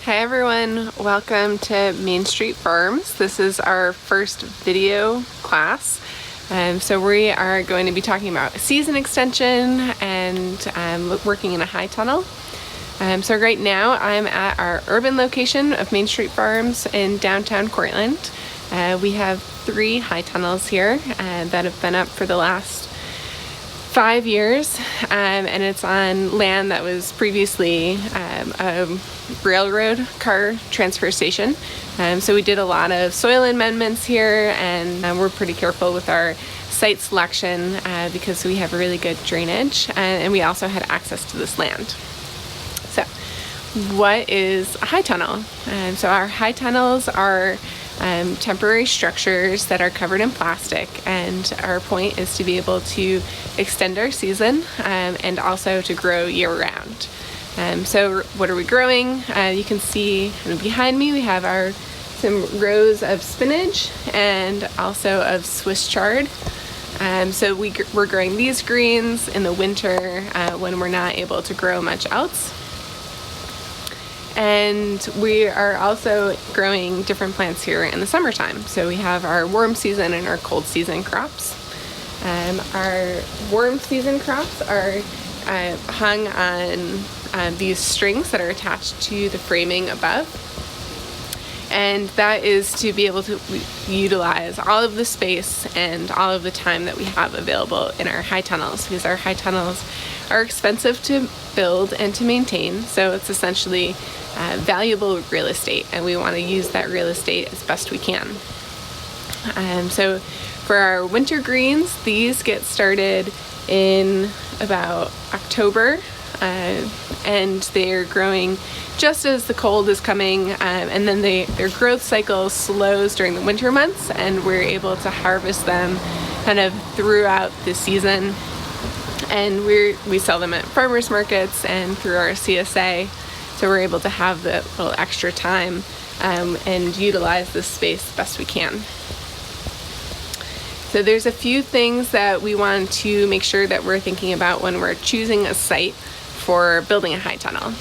Hi everyone, welcome to Main Street Farms. This is our first video class. So we are going to be talking about season extension and working in a high tunnel. So right now I'm at our urban location of Main Street Farms in downtown Cortland. We have 3 high tunnels here that have been up for the last 5 years, and it's on land that was previously a railroad car transfer station. So we did a lot of soil amendments here, and we're pretty careful with our site selection because we have really good drainage, and we also had access to this land. So what is a high tunnel? So our high tunnels are temporary structures that are covered in plastic, and our point is to be able to extend our season and also to grow year-round. So what are we growing? You can see behind me we have some rows of spinach and also of Swiss chard. So we're growing these greens in the winter when we're not able to grow much else. And we are also growing different plants here in the summertime. So we have our warm season and our cold season crops. Our warm season crops are hung on these strings that are attached to the framing above. And that is to be able to utilize all of the space and all of the time that we have available in our high tunnels, because our high tunnels are expensive to build and to maintain. So it's essentially valuable real estate, and we want to use that real estate as best we can. So for our winter greens, these get started in about October, and they're growing just as the cold is coming, and then their growth cycle slows during the winter months, and we're able to harvest them kind of throughout the season. And we sell them at farmers markets and through our CSA, so we're able to have the little extra time and utilize this space the best we can. So there's a few things that we want to make sure that we're thinking about when we're choosing a site for building a high tunnel.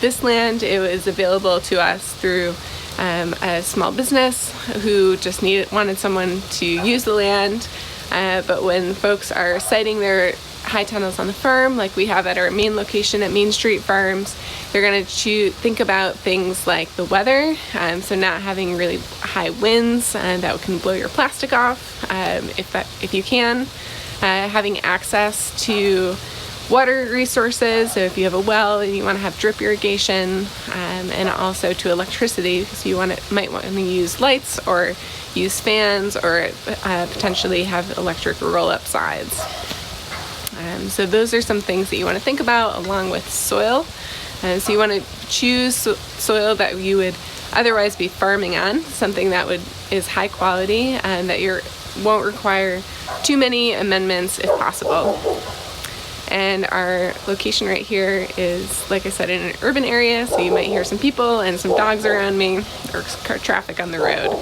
This land, it was available to us through a small business who just wanted someone to use the land, but when folks are siting their high tunnels on the farm, like we have at our main location at Main Street Farms, they're going to think about things like the weather, so not having really high winds that can blow your plastic off if you can, having access to water resources, so if you have a well and you want to have drip irrigation, and also to electricity, because you might want to use lights or use fans or potentially have electric roll-up sides. So those are some things that you want to think about, along with soil. So you want to choose soil that you would otherwise be farming on, something that is high quality and that won't require too many amendments if possible. And our location right here is, like I said, in an urban area, so you might hear some people and some dogs around me, or car traffic on the road.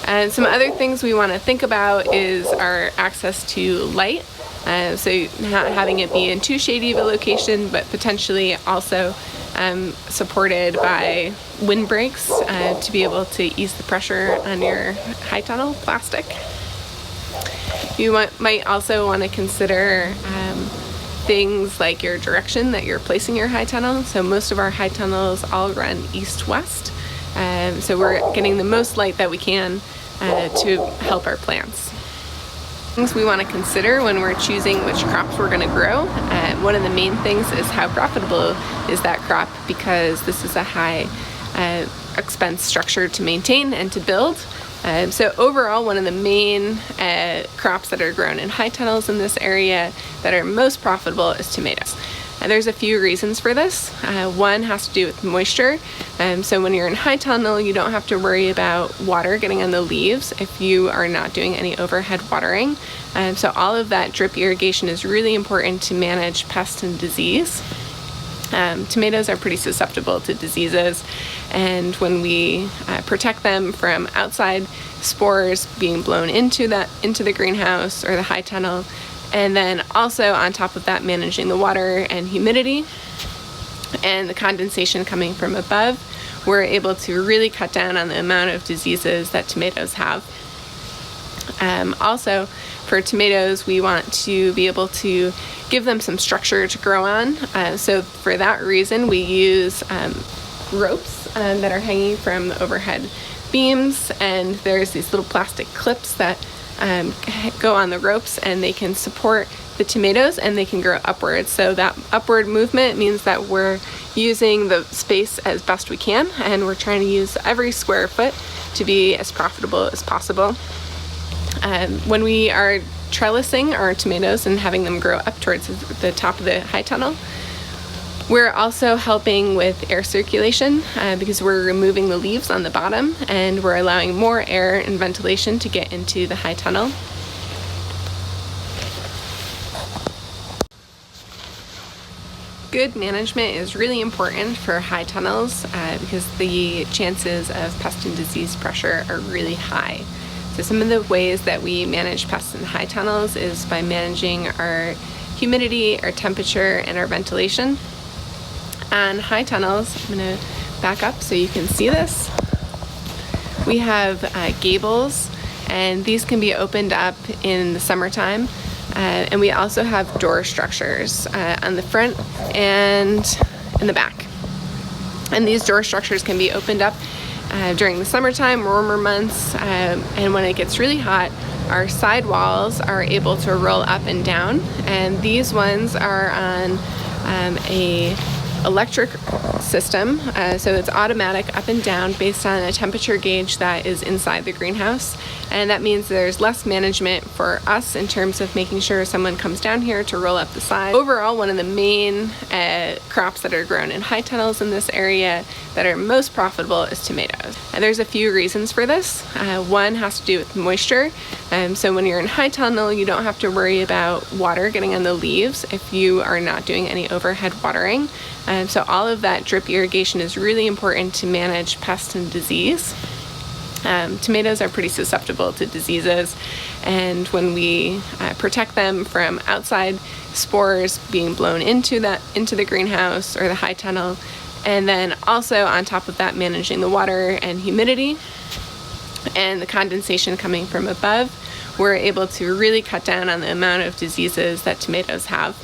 And some other things we want to think about is our access to light. So not having it be in too shady of a location, but potentially also supported by windbreaks to be able to ease the pressure on your high tunnel plastic. You might also want to consider things like your direction that you're placing your high tunnel. So most of our high tunnels all run east-west, so we're getting the most light that we can to help our plants. Things we want to consider when we're choosing which crops we're going to grow. One of the main things is how profitable is that crop, because this is a high expense structure to maintain and to build. So overall, one of the main crops that are grown in high tunnels in this area that are most profitable is tomatoes. There's a few reasons for this. One has to do with moisture. So when you're in high tunnel, you don't have to worry about water getting on the leaves if you are not doing any overhead watering. So all of that drip irrigation is really important to manage pest and disease. Tomatoes are pretty susceptible to diseases, and when we protect them from outside spores being blown into the greenhouse or the high tunnel, and then also on top of that managing the water and humidity, and the condensation coming from above, we're able to really cut down on the amount of diseases that tomatoes have. Also, for tomatoes, we want to be able to give them some structure to grow on. So for that reason, we use ropes that are hanging from the overhead beams, and there's these little plastic clips that go on the ropes, and they can support the tomatoes and they can grow upwards. So that upward movement means that we're using the space as best we can, and we're trying to use every square foot to be as profitable as possible. When we are trellising our tomatoes and having them grow up towards the top of the high tunnel, we're also helping with air circulation because we're removing the leaves on the bottom and we're allowing more air and ventilation to get into the high tunnel. Good management is really important for high tunnels because the chances of pest and disease pressure are really high. So some of the ways that we manage pests in high tunnels is by managing our humidity, our temperature, and our ventilation. On high tunnels, I'm going to back up so you can see this. We have gables, and these can be opened up in the summertime. And we also have door structures on the front and in the back. And these door structures can be opened up during the summertime, warmer months, and when it gets really hot, our side walls are able to roll up and down, and these ones are on a electric system, so it's automatic up and down based on a temperature gauge that is inside the greenhouse, and that means there's less management for us in terms of making sure someone comes down here to roll up the side. Overall, one of the main crops that are grown in high tunnels in this area that are most profitable is tomatoes. And there's a few reasons for this. One has to do with moisture. So when you're in high tunnel, you don't have to worry about water getting on the leaves if you are not doing any overhead watering. So all of that drip irrigation is really important to manage pest and disease. Tomatoes are pretty susceptible to diseases, and when we protect them from outside spores being blown into the greenhouse or the high tunnel, and then also on top of that managing the water and humidity and the condensation coming from above, we're able to really cut down on the amount of diseases that tomatoes have.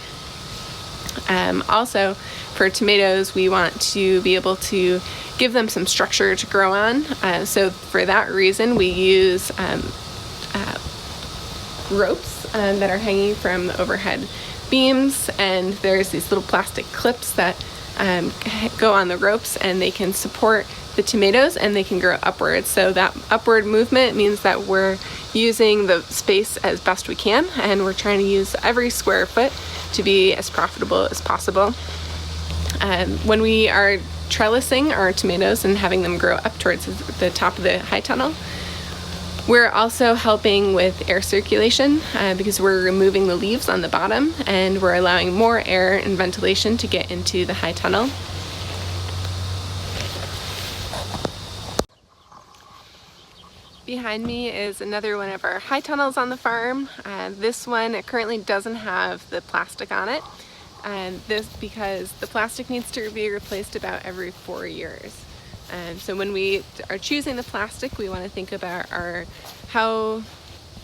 Also, for tomatoes, we want to be able to give them some structure to grow on. So for that reason, we use ropes that are hanging from the overhead beams, and there's these little plastic clips that go on the ropes, and they can support the tomatoes and they can grow upwards. So that upward movement means that we're using the space as best we can, and we're trying to use every square foot to be as profitable as possible. When we are trellising our tomatoes and having them grow up towards the top of the high tunnel, we're also helping with air circulation because we're removing the leaves on the bottom and we're allowing more air and ventilation to get into the high tunnel. Behind me is another one of our high tunnels on the farm. This one currently doesn't have the plastic on it. This because the plastic needs to be replaced about every 4 years. So when we are choosing the plastic, we want to think about how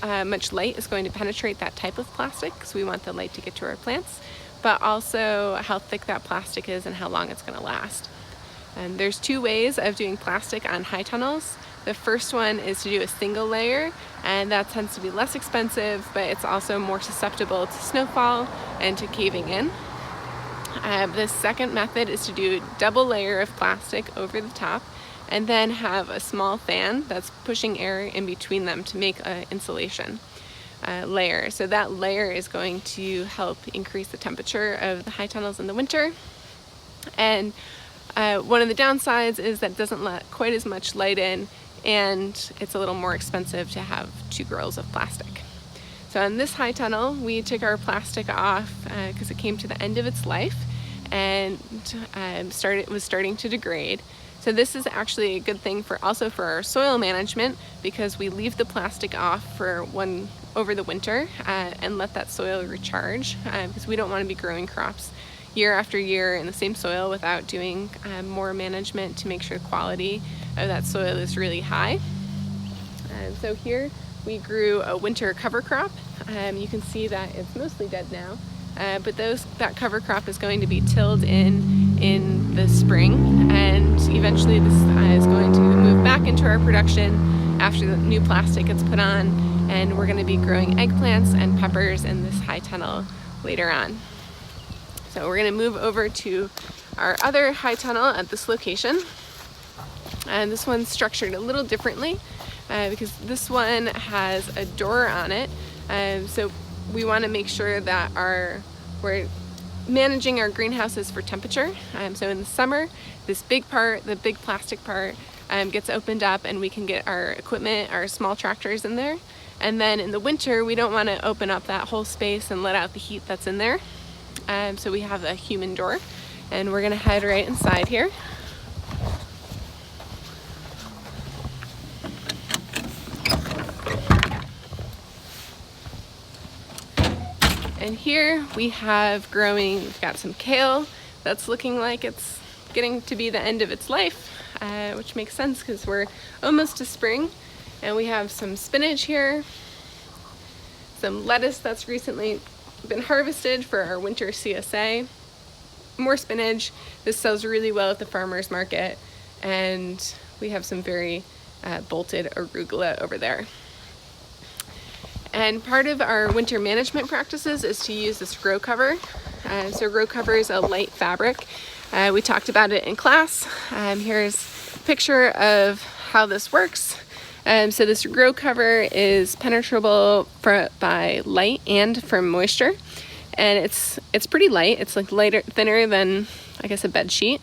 much light is going to penetrate that type of plastic, because we want the light to get to our plants, but also how thick that plastic is and how long it's going to last. And there's two ways of doing plastic on high tunnels. The first one is to do a single layer, and that tends to be less expensive, but it's also more susceptible to snowfall and to caving in. The second method is to do a double layer of plastic over the top and then have a small fan that's pushing air in between them to make an insulation layer. So that layer is going to help increase the temperature of the high tunnels in the winter. And one of the downsides is that it doesn't let quite as much light in, and it's a little more expensive to have 2 rows of plastic. So on this high tunnel, we took our plastic off because it came to the end of its life and was starting to degrade. So this is actually a good thing also for our soil management, because we leave the plastic off over the winter and let that soil recharge, because we don't want to be growing crops year after year in the same soil without doing more management to make sure the quality of that soil is really high. So here we grew a winter cover crop. You can see that it's mostly dead now, but that cover crop is going to be tilled in the spring, and eventually this is going to move back into our production after the new plastic gets put on, and we're going to be growing eggplants and peppers in this high tunnel later on. So we're going to move over to our other high tunnel at this location, and this one's structured a little differently because this one has a door on it. So we want to make sure that we're managing our greenhouses for temperature. So in the summer, this big part, the big plastic part, gets opened up and we can get our equipment, our small tractors in there. And then in the winter, we don't want to open up that whole space and let out the heat that's in there. So we have a human door, and we're going to head right inside here. And here we have growing, we've got some kale that's looking like it's getting to be the end of its life, which makes sense because we're almost to spring. And we have some spinach here, some lettuce that's recently been harvested for our winter CSA, more spinach. This sells really well at the farmer's market, and we have some very bolted arugula over there. And part of our winter management practices is to use this grow cover. So grow cover is a light fabric. We talked about it in class. Here's a picture of how this works. So this grow cover is penetrable by light and from moisture. And it's pretty light. It's like thinner than, I guess, a bed sheet.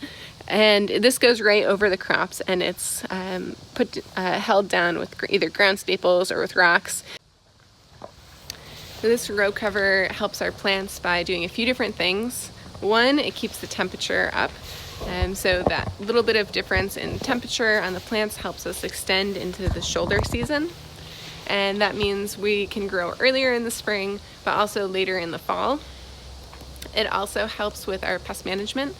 And this goes right over the crops, and it's held down with either ground staples or with rocks. So this grow cover helps our plants by doing a few different things. One, it keeps the temperature up. So that little bit of difference in temperature on the plants helps us extend into the shoulder season. And that means we can grow earlier in the spring, but also later in the fall. It also helps with our pest management.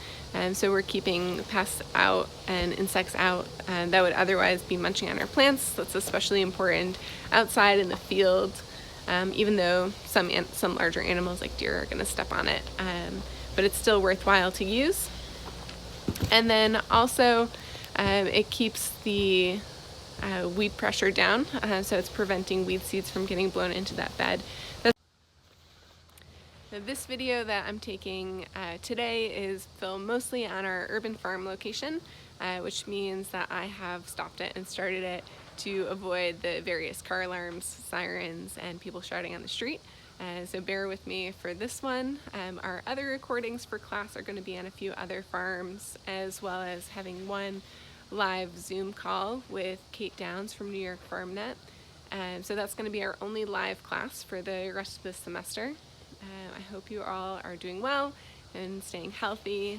So we're keeping pests out and insects out that would otherwise be munching on our plants. That's especially important outside in the field. Even though some larger animals like deer are going to step on it, but it's still worthwhile to use. And then also it keeps the weed pressure down, so it's preventing weed seeds from getting blown into that bed. This video that I'm taking today is filmed mostly on our urban farm location, which means that I have stopped it and started it to avoid the various car alarms, sirens, and people shouting on the street. So bear with me for this one. Our other recordings for class are going to be on a few other farms, as well as having one live Zoom call with Kate Downs from New York FarmNet. So that's going to be our only live class for the rest of the semester. I hope you all are doing well and staying healthy.